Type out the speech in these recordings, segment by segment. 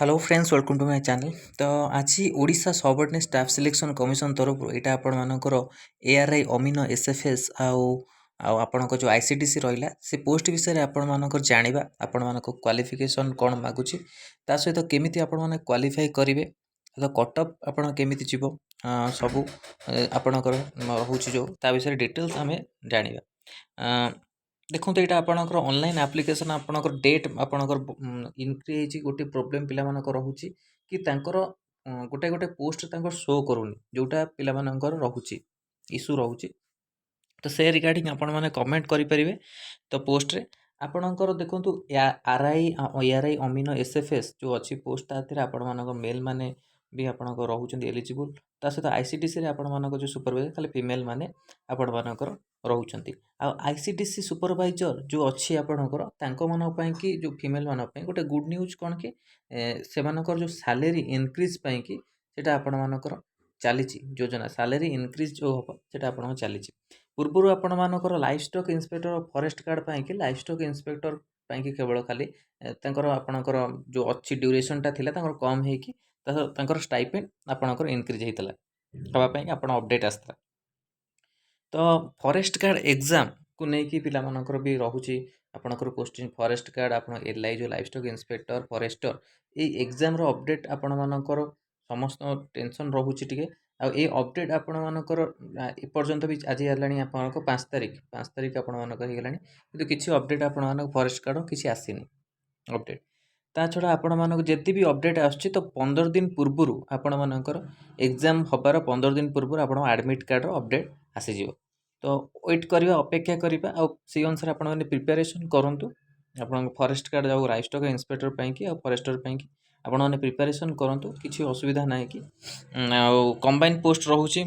Hello friends welcome to my channel. तो आज Odisha subordinate staff selection commission तरफ यहाँ आपण मानकर एआरआई अमीन एसएफएस आपणक जो आईसीडीसी रहा से पोस्ट विषय आपण मानकर जाना आपण मानक क्वालिफिकेशन कौन मागुची ता सहित केमिति आपण माने क्वालिफाई करेंगे तो कटअप आपण केमिति जीव सबू आपणकर हूँ जो ता विषय डिटेल्स आम जाना। देखो यहाँ आपंकर ऑनलाइन एप्लिकेशन आपंकर डेट आपंकर इनक्री गोटे प्रोब्लेम पिला रोचे कि गोटे गोटे पोस्ट शो करूनी जोटा पिला रोचे इश्यू रोचे तो से रिगार्डिंग आपण मैंने कमेंट करेंगे। तो पोस्ट रे आपणकर देखो आरआई अमीन एसएफएस जो अच्छी पोस्ट ताकि आपण मान मेल मैंने भी आपंक रोचे एलिजिबल ता सहित आईसीडीसी आपण मान जो सुपरवाइजर खाली फीमेल मैंने आपण मानकर रोचंती आईसीडीसी सुपरवाइजर जो अच्छी आपणकर कि जो फीमेल मानी गोटे गुड न्यूज कौन कि से जो सैलरी इनक्रीज कि सेटा आपण मानकर चली योजना सैलरी इनक्रीज जो हम से आप चली पूर्वर आपण मानकर life stock inspector forest guard कि लाइफ स्टॉक इंस्पेक्टर कि केवल खाली आपणकर जो अच्छी ड्यूरेशन टा थिला कम होकर स्टाइपेंड आपणकर इनक्रीज होता हाँपाई आप अपडेट आसता। तो फॉरेस्ट गार्ड एग्जाम को लेकिन पिला मानकर भी रोचे आपणकर पोस्टिंग फॉरेस्ट गार्ड आप एलआई जो लाइफ स्टॉक इंस्पेक्टर फॉरेस्टर ये एग्जाम रो अपडेट आपण मानकर समस्त टेंशन रोचे टिके ये अपडेट आपण मानकर एपर्यंत भी आज है आप 5 तारीख आपण मानकर किंतु किसी अपडेट आपण मानक फॉरेस्ट गार्ड किसी आसीनी अपडेट ता छड़ा आपण मानक जति भी अपडेट आसछि तो 15 दिन पूर्व आपण मानकर एग्जाम हबार 15 दिन पूर्व आपण एडमिट कार्ड रो अपडेट आसीजिवो। तो वेट करवा अपेक्षा करवा से अनुसार आपण मैंने प्रिपेरेसन करूँ आप फॉरेस्ट गार्ड जाऊ लाइफ स्टॉक इंस्पेक्टर कि फॉरेस्टर कि आपण मैंने प्रिपेरेसन करूँ किसी असुविधा ना कि कंबाइन पोस्ट रोचे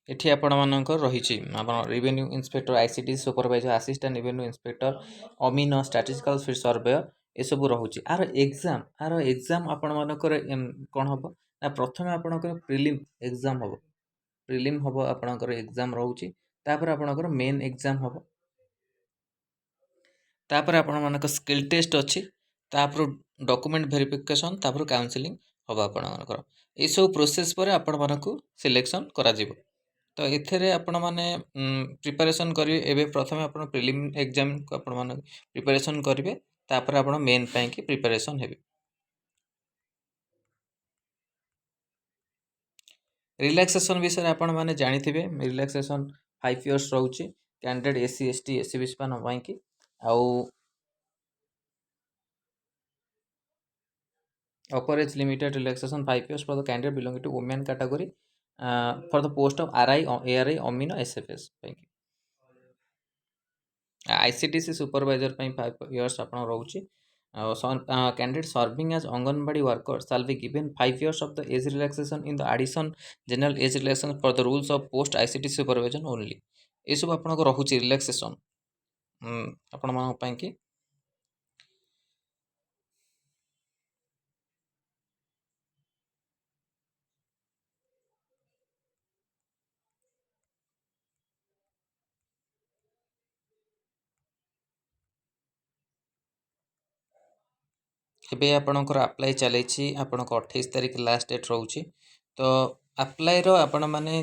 एठी आपण मानकर रही revenue inspector ICD supervisor assistant revenue inspector अमीन स्टैटिस्टिकल सर्वेयर ये सब रोचे आर एग्जाम आपण मानकर कौन हम ना प्रथम आपणकर प्रिलिम एग्जाम हम प्रिलिम हम आपणकर एग्जाम रोचे तापर आपणकर मेन एग्जाम हम तापर आपण मानक स्किल टेस्ट अच्छी तापर डॉक्यूमेंट वेरिफिकेशन तापर काउंसलिंग हम आपणकर ये सब प्रोसेस पर आपण मानक सिलेक्शन करा जिवो। तो एथेरे आपण माने प्रिपरेशन करिवे एबे प्रथमे आपण प्रिलिम एग्जाम को आपण माने प्रिपरेशन करिवे तापर आपण मेन पई कि प्रिपरेशन हेबे। रिलैक्सेशन विषय आपण माने जानिथिबे रिलैक्सेशन 5 इयर्स रहउची candidate SC ST SC BC मान पई कि आउ upper age limited relaxation 5 years for the candidate belonging to women category for the post of RI ARI Amino SFS ICTC supervisor 5 years आपण रोचे candidate serving as Anganwadi worker shall be given 5 years of the age relaxation in the addition general age relaxation for the rules of post ICTC supervision only ये सब आपण रोचे relaxation आपण मान पई कि एबे आपणकर अप्लाई चलैछि आपणक 28 तारिख लास्ट डेट रोचे। तो अप्लाई रो आपण माने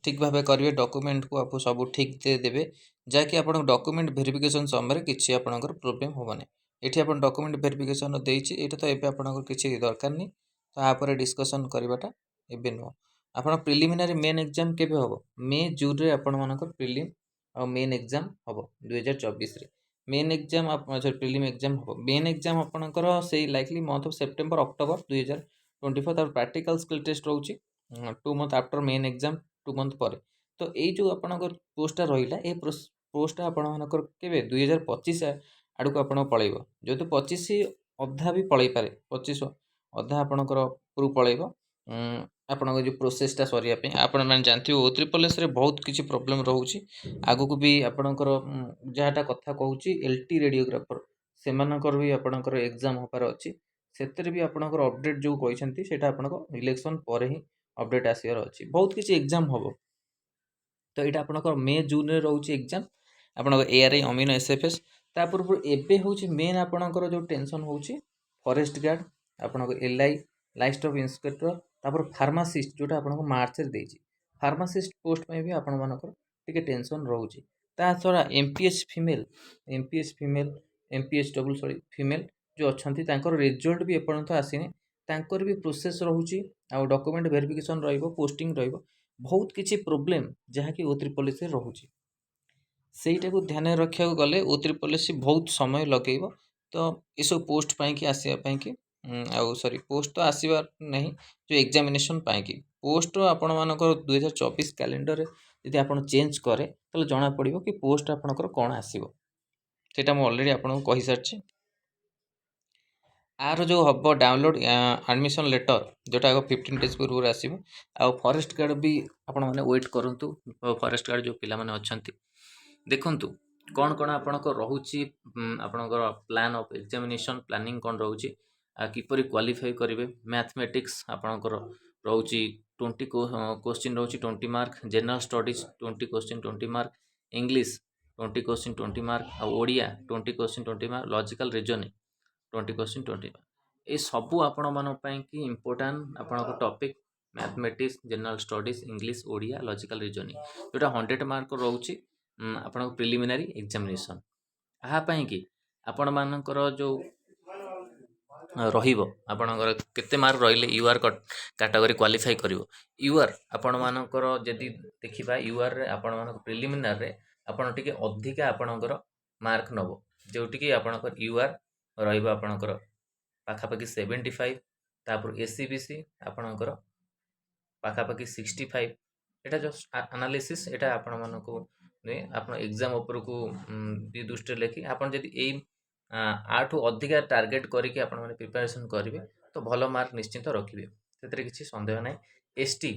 ठीक भाबे करिवे डॉक्यूमेंट को आप सब ठीक दे देबे जाकि आपण डॉक्यूमेंट वेरिफिकेशन समय किछि आपणकर प्रॉब्लम होबने एठी आपण डॉक्यूमेंट वेरिफिकेशन देछि एटा तो एबे आपणकर किछि दरकार नहीं तो आ पर डिस्कशन करबाटा एबे नो आपण प्रिलिमिनरी मेन एग्जाम केबे होबो मे जून रे आपण मानकर प्रिलिम और मेन एग्जाम होबो 2024 रे मेन एग्जाम प्रिलिम एग्जाम हम मेन एग्जाम आपंकर से likely month of September October 2024 तार प्रैक्टिकल स्किल टेस्ट रोचे 2 month after main exam 2 month पर तो ये जो आपंकर पोस्टा रहा ये पोस्टा आपंकर के 2025 आड़ को आप पलैब जेहेतु 25 अधा भी पलि पारे 25 अधा आपंकर पूर्व पलैब आपण जो प्रोसेसटा सरिया आपण मैंने जानते हो OSSS रे बहुत किसी प्रोब्लेम रोचे आगु को भी आपणकर जहाँटा कथा कहूँ एलटी रेडियोग्राफर से भी आपणकर एग्जाम होपार अच्छी से भी आपणकर अपडेट जो कहते हैं आपणकर इलेक्शन पर ही अपडेट आसबार अच्छी बहुत किसी एग्जाम हम तो यहाँ आपंकर मे जून में रोचे एग्जाम आपंकर एआरआई अमीनो एसएफएस ता पूर्व एबे होची मेन आपंकर जो टेंशन होची फॉरेस्ट गार्ड आपंकर एलआई लाइस्ट ऑफ इंस्पेक्टर तापर फार्मासिस्ट जोटा आपंकर मार्च रे देची फार्मासिस्ट पोस्ट में भी आपण मानकर टिके टेंशन रोचे ता छड़ा MPH female MPH double sorry female जो अच्छी तांकर रिजल्ट भी एपर्यंत आसीने तांकर भी प्रोसेस रोची आ डॉक्यूमेंट वेरिफिकेशन रहिबो पोस्टिंग रहिबो बहुत किसी प्रोब्लेम जहाँकि O3 से रोचे ସେଇଟା को ध्यान रखा गले O3 बहुत समय लगेब तो ये पोस्ट पाई आसवा पाई सॉरी पोस्ट तो आसवा नहीं जो एग्जामिनेशन पाई पोस्ट आपण मानकर 2024 कैलेंडर यदि आप चेंज करे तो जना पड़ो कि पोस्ट आपंकर कौन आसो सेटा मुझे ऑलरेडी आपको कही सारी आर जो हम डाउनलोड एडमिशन लेटर जोटा आगे 15 डेज पूर्व आसो आ फॉरेस्ट गार्ड भी आपण मैंने वेट करूँ फॉरेस्ट गार्ड जो पिला माने अच्छी देखु कौन कौन आपणकर रोचे आपणकर प्लान ऑफ एग्जामिनेशन प्लानिंग कौन रोचे किपरि क्वालिफाई करेंगे मैथमेटिक्स आपणकर रोचे 20 क्वेश्चन रोचे 20 mark general studies 20 question 20 mark English 20 question 20 mark आ Odia 20 question 20 mark logical reasoning 20 question 20 mark ये सबू आपण मान कि इम्पोर्टाट आपणकर topic mathematics general studies English Odia logical reasoning जोटा 100 मार्क रोचे आपण प्रिलिमिनारी एग्जामिनेशन यापाई कि आपण मानकर जो रहिबो आपणकर केते मार्क रहिले यूआर कैटेगरी क्वालिफाई करिवो यूआर आपण मानकर जदि देखिबा यूआर रे आपण मानकर प्रिलिमिनार रे आपण टिके अधिका आपणकर मार्क नबो जोटि कि आपणकर यूआर रहिबो आपणकर पाखापाखि 75 तापर एससीबीसी आपणकर पाखापाखि 65 एटा जस्ट एनालिसिस एटा आपण मानको आप एग्जाम उपर को दृष्टि लेखि आपन जदि एई आठू अधिका टार्गेट करके आपण माने प्रिपरेशन करेंगे तो भल मार्क निश्चिंत रखिए से किसी सन्देह ना एसटी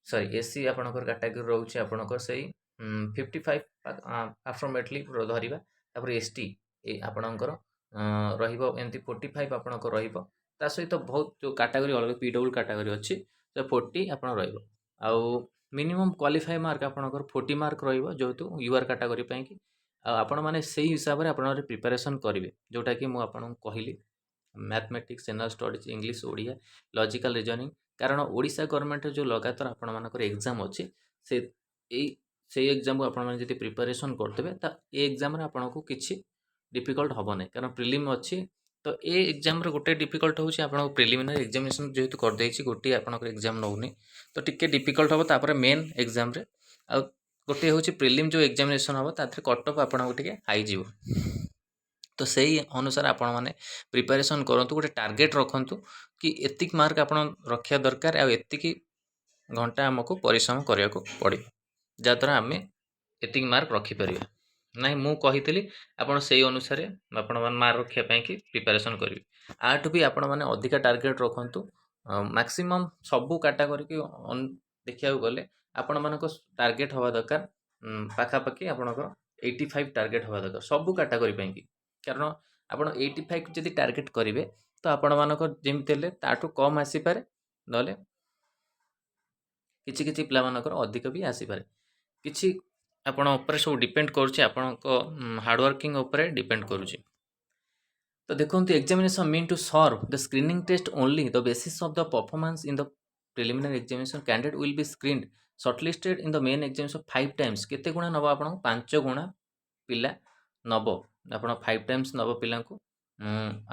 सॉरी एससी आपणकर कैटेगरी रोचे आपणकर से 55 अप्रोक्सीमेटली धरिबा तापर एसटी आपणकर रहिबो एमती 45 आपणकर रहिबो ता सहित बहुत जो कैटेगरी अलग पीडब्ल्यू कैटेगरी अच्छी तो 40 आपण रहिबो आउ मिनिमम क्वालिफाई मार्क आपणकर 40 मार्क रहिबो जेहेतु यूआर कैटेगरी पाई कि आपण माने सही हिसाब रे आपण प्रिपरेशन करिवे जोटा कि मु आपण कहली mathematics general studies English Odia logical reasoning कारण ओडिशा गवर्नमेंट जो लगातार आपण मानकर एग्जाम अच्छी से एग्जाम आपण माने जदि प्रिपरेशन करदेबे ता ए एग्जाम रे आपण को किछि डिफिकल्ट हबो नै कारण प्रिलिम अच्छी तो ए एग्जाम रे गोटे डिफिकल्ट होछि आपण प्रिलिमिनरी एग्जामिनेशन जेहेतु कर देछि गोटे आपनकर एग्जाम नौनी तो टिके डिफिकल्ट हम तापर मेन एग्जाम रे आ गोटे हूँ प्रिलिम जो एग्जामिनेशन हम तार कट ऑफ आपको टे हाई जीव तो सही अनुसार आपण मैंने प्रिपरेशन करूँ गोटे टार्गेट रखु कि एतिक मार्क आप रखा दरकार आतिक घंटा आमको परिश्रम करने को पड़ो जहाँद्वारा आम एतिक मार्क रखिपर ना मु कही आपड़ से अनुसार आपण मार्क रखापी कि प्रिपरेशन करेंगे आठू भी आपण मैंने अधिका टार्गेट रखु मैक्सिमम सबू कैटेगरी की देखा गले आपण मानक टार्गेट हवा दरकार पाखापाखि आपणकर 85 टार्गेट हवा दरकार सबू कैटेगरी पाई कारण आप 85 जदि टार्गेट करेंगे तो आपण मानकर जमी ताठू कम आसीपारे ना किछि किछि पिला मानकर अधिक भी आसीपारे किछि आपण ऊपर सब डिपेंड करुछि आपण हार्डवर्किंग ऊपर डिपेंड करुछि तो देखो examination mean to serve the screening test only the basis of the performance in the preliminary examination candidate will be screened shortlisted in the main examination 5 times केते गुणा नब आपन 5 गुणा पिला नब आपन 5 टाइम्स नब पिला को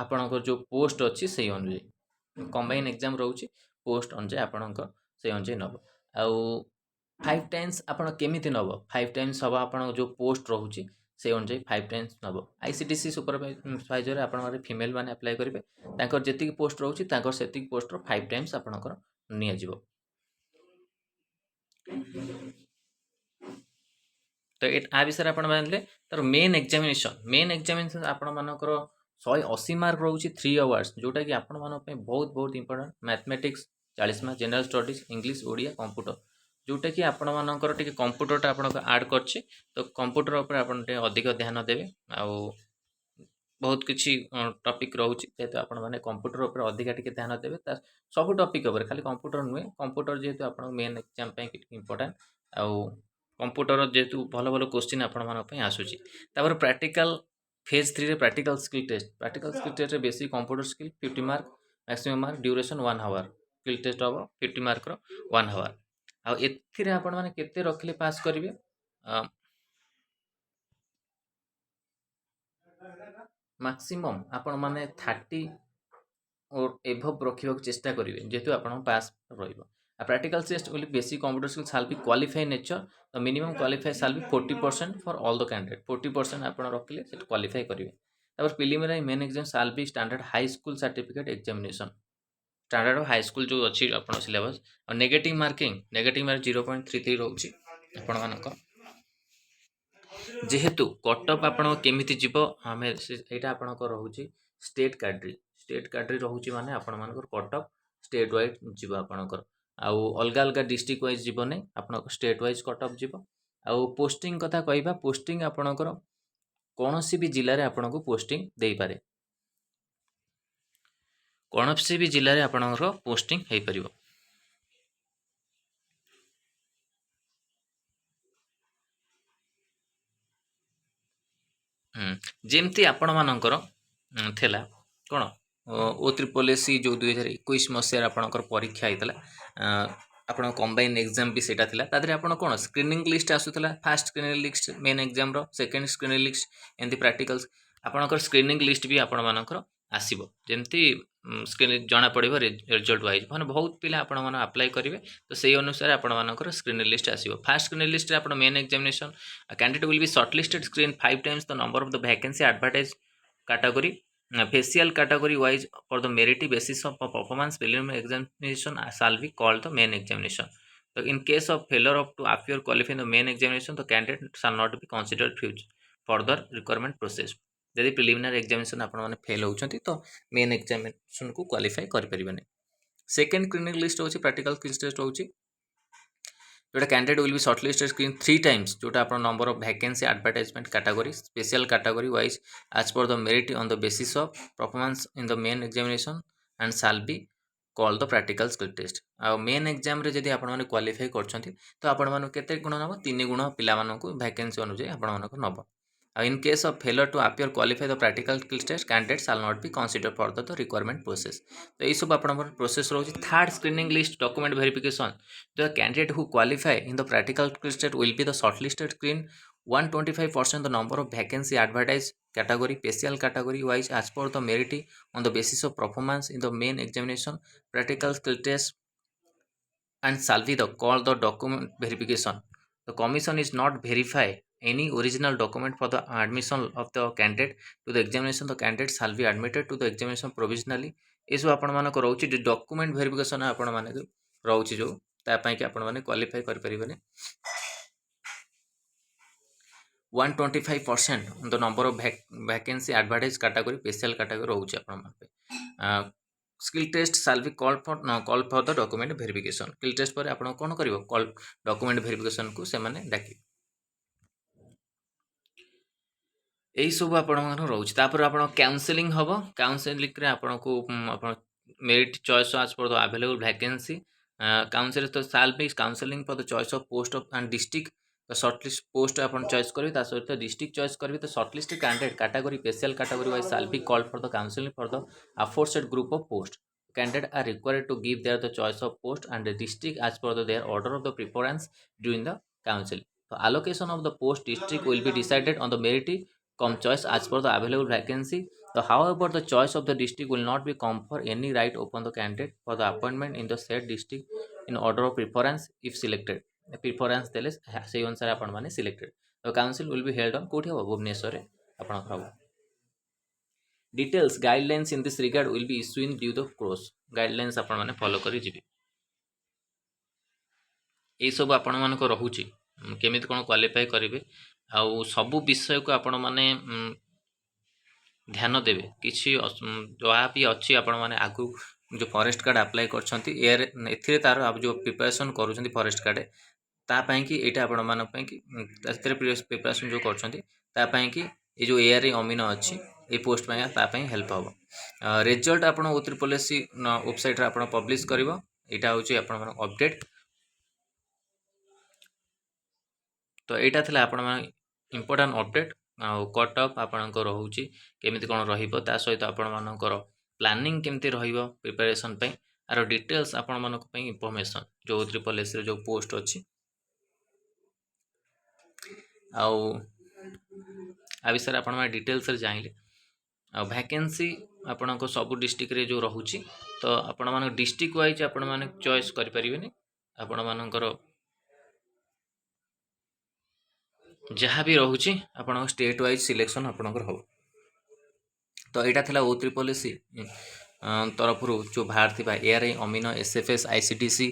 आपन जो पोस्ट अच्छी से अनुसार कंबाइन एग्जाम रोचे पोस्ट अनुसार आपन से अनुसार नब आउ 5 टाइम्स आपन केमिति नब 5 टाइम्स हवा आपन जो पोस्ट रोचे से अनुसार 5 टाइम्स नब आईसीडीसी सुपरवाइजर आपन फीमेल माने अप्लाई करेंगे तांकर जेतिक पोस्ट रोचे तांकर सेतिक पोस्ट रो 5 टाइम्स आपनकर निया जिवो तो आ विषय आप मानले तार मेन एग्जामिनेशन आपण मानकर 180 मार्क रोचे 3 आवर्स जोटा कि आपण मान बहुत बहुत important mathematics 40 mark general studies English Odia computer जोटा कि आपण मानकर टिके कंप्यूटरटा आपण ऐड करछि तो कंप्यूटर ऊपर आपण अधिक ध्यान देबे आउ बहुत किसी टॉपिक रोचे जेहेतु आपण मैंने कंप्यूटर उपर अधिका टिके ध्यान देवे सब टॉपिक उपर खाली कंप्यूटर नुहे कंप्यूटर जेहेतु आप मेन एग्जाम इंपोर्टेंट आउ कंप्यूटर जेहेतु भल भल क्वेश्चन आपण आसूची प्रैक्टिकल फेज 3 रे प्रैक्टिकल स्किल टेस्ट रे basic computer skill 50 mark maximum mark duration 1 hour skill test हम 50 मार्क रो 1 आवर आउ एथिरे आपण माने केते रखले पास करिवे मैक्सिमम आपण माने 30 और एभव रखा चेष्टा करेंगे जेहेतु आप पास practical test will basic computer skill shall be qualify nature the minimum qualify shall be 40% for all the candidate 40% आप रखिले क्वालिफाई करेंगे preliminary main exam shall be standard high school certificate examination standard high school जो अच्छी आप syllabus और negative marking 0.33 रोचे आप जेहेतु कटअप आपण केमिति जीव आम यहाँ आपणकर रोचे स्टेट काड्री रोचे माने आपण मानकर कटअप स्टेट वाइज जीव आपणकर आउ अलग अलग डिस्ट्रिक्ट वाइज जीव नहीं आप स्टेट वाइज कटअप जीव आउ पोस्टिंग कथा कहवा पोस्टिंग आपणकर कौन सी भी जिले में आपन को पोस्टिंग दे पारे कौन सी भी जिले में आपणकर पोस्टिंग हो पार जमती आपण मानकर थिला कौन ओ ट्रिपल एस सी जो 2021 मसीह आपणकर परीक्षा होता आपण कंबाइन एग्जाम भी सेटा थिला तादरे आपण कोन स्क्रीनिंग लिस्ट आसुतला first screening list main exam रो second screening list and practicals आपणकर स्क्रीनिंग लिस्ट भी आपण मानकर आसीबो जेमती स्क्रीन जना पड़िबो रिजल्ट वाइज माने बहुत पिला आपण माने अप्लाई करिवे तो सेही अनुसार आपण मानकर स्क्रीनिंग लिस्ट आसीबो फास्ट स्क्रीनिंग लिस्ट रे आपण main examination candidate will be shortlisted screen 5 times the number of the vacancy advertise category facial category wise for the merit basis of performance preliminary examination shall be called the main examination. So in case of failure of to appear qualify in the main examination the candidate shall not be considered further requirement process. यदि preliminary examination आपण माने fail होउछंती तो main examination को qualify कर परिबने second screening list होची practical skills test होची जोटा candidate will be shortlisted screen 3 times जोटा अपन number of vacancy advertisement category special category wise as per the merit on the basis of performance in the main examination and shall be call the practical skill test आ main exam रे जदि आपण माने qualify करछंती तो आपण माने केते गुण नबो 3 गुण पिला मानकु वैकेंसी अनुसार आपण मानकु नबो in case of failure to appear qualify the practical skill test candidate shall not be consider for the requirement process तो यही सब आपण प्रोसेस रोची third screening list document verification the candidate who qualify in the practical skill test will be the shortlisted screen 125% the number of vacancy advertised category special category wise as per the merit on the basis of performance in the main examination practical skill test and shall be the called the document verification. The commission is not verify any original document for the admission of the candidate to the examination. The candidate shall be admitted to the examination provisionally. ये सब आपण मानक रोची document verification आपण माने रोची जो ता पई कि आपण माने क्वालिफाई कर परिबने 125% the number of vacancy advertise category special category रोची आपण माने skill test shall be call for the document verification skill test पर आपण कोन करिवो कॉल डॉक्यूमेंट वेरिफिकेशन को से माने डाकी यही सब आपण रोचे तापर आपण काउंसलिंग हम काउंसलिंग आपण को मेरिट चॉइस आज पर द अवेलेबल वैकेंसी काउंसिल तो shall be counselling for the choice of post of and district तो शॉर्टलिस्ट पोस्ट अपन चॉइस करेंगे ता सहित डिस्ट्रिक्ट चॉइस करेंगे तो shortlist candidate category special category wise shall be called for the counselling for the aforesaid group of post candidate are required to give their the choice of post and the district as per their order of the preference during the counseling. The allocation of the post district will be decided on the merit come choice as per the available vacancy. So, however, the choice of the district will not be confer any right upon the candidate for the appointment in the said district in order of preference if selected. Preference देले से अनुसार आपण माने selected. The council will be held on कोठी हो भुवनेश्वर रे आपण हबो. Details guidelines in this regard will be issued in due the course. Guidelines आपण माने फॉलो करी जिबे. ये सब आपण मानको रहुची केमिति कोन क्वालिफाई करिवे आउ सबु विषय को आपण माने ध्यान देवे किछि जहाँ भी अच्छी आपण माने आगु जो फॉरेस्ट कार्ड अप्लाई करछंती एयर एथिरे तार अब जो प्रिपरेशन करूछंती फॉरेस्ट कार्ड ता पई कि एटा आपण मान पई कि एथिरे प्रिपरेशन जो करछंती ता पई कि ए जो एआर अमीनो अछि ए पोस्ट में हेल्प हम रिजल्ट आप ओ ट्रिपल एस सी वेबसाइट आप पब्लिश कर यहाँ हूँ अपडेट। तो यहाँ था आपण इम्पोर्टाट अपडेट कट अफ आपणकर रोचे केमी कौन रा सहित आपण मानकर प्लानिंग केमती प्रिपरेशन आर डिटेल्स आपण मान इनफॉरमेशन जो ट्रिपल एस जो पोस्ट अच्छी आ विषय आप डिटेल्स जाइले वैकेंसी आपण सब डिस्ट्रिक्ट रे जो रोचे तो आपण मान डिस्ट्रिक्ट वाइज आपण मैंने चॉइस करें आपण मानकर जहाँ भी रोचे आपण स्टेट वाइज सिलेक्शन आपणकर हो। तो यहाँ था ओ ट्रिपल एस सी तरफ जो बाहर थी ARI amino SFS ICDC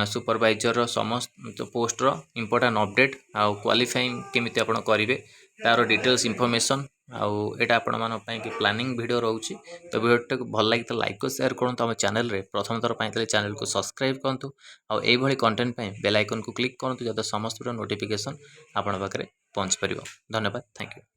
supervisor समस्त पोस्टर इम्पोर्टाट अपडेट आउ क्वालिफाइंग केमिति आपण करेंगे तार डिटेल्स इनफॉरमेशन आउ एटा आपण मान कि प्लानिंग वीडियो रोचे। तो वीडियो भल लगी तो लाइक और शेयर करूँ आम चैनल रे प्रथम थर पाई चैनल को सब्सक्राइब करूँ आउ ये कंटेंट बेल आइकन को क्लिक करूँ जब समस्त वीडियो नोटिफिकेशन आपण पाखे पहुँच पार। धन्यवाद, थैंक यू।